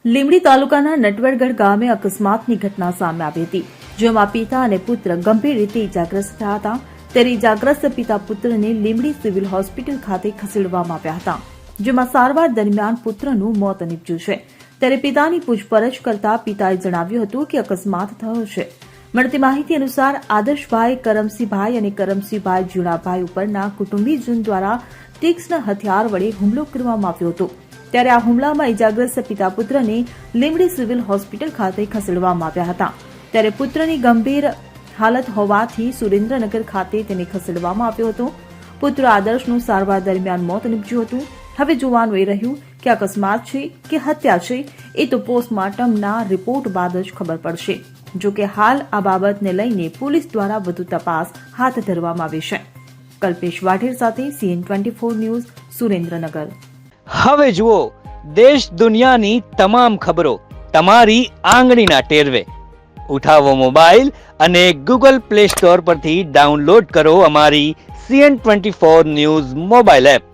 લીંબડી તાલુકાના નટવરગઢ ગામે અકસ્માતની ઘટના સામે આવી હતી, જેમાં પિતા અને પુત્ર ગંભીર રીતે ઇજાગ્રસ્ત થયા હતા. ત્યારે ઇજાગ્રસ્ત પિતા પુત્રને લીંબડી સિવિલ હોસ્પિટલ ખાતે ખસેડવામાં આવ્યા હતા, જેમાં સારવાર દરમિયાન પુત્રનું મોત નીપજ્યું છે. ત્યારે પિતાની પૂછપરછ કરતા પિતાએ જણાવ્યું હતું કે અકસ્માત થયો છે. મળતી માહિતી અનુસાર આદર્શભાઈ કરમસિંહભાઈ અને કરમસિંહભાઈ જીણાભાઈ ઉપરના કુટુંબીજન દ્વારા તીક્ષ્ણ હથિયાર વડે હુમલો કરવામાં આવ્યો હતો. ત્યારે આ હુમલામાં ઇજાગ્રસ્ત પિતા પુત્રને લીંબડી સિવિલ હોસ્પિટલ ખાતે ખસેડવામાં આવ્યા હતા. ત્યારે પુત્રની ગંભીર હાલત હોવાથી સુરેન્દ્રનગર ખાતે તેને ખસેડવામાં આવ્યો હતો. પુત્ર આદર્શનું સારવાર દરમિયાન મોત નીપજ્યું હતું. હવે જોવાનું એ રહ્યું કે અકસ્માત છે કે હત્યા છે, એ તો પોસ્ટમોર્ટમના રિપોર્ટ બાદ જ ખબર પડશે. જો કે હાલ આ બાબતને લઈને પોલીસ દ્વારા વધુ તપાસ હાથ ધરવામાં આવી છે. કલ્પેશ વાઢેર સાથે CN24 ન્યૂઝ, સુરેન્દ્રનગર. હવે જુઓ દેશ દુનિયાની તમામ ખબરો તમારી આંગળીના ટેરવે. ઉઠાવો મોબાઈલ અને Google Play Store પરથી ડાઉનલોડ કરો અમારી CN24 ન્યૂઝ મોબાઈલ એપ.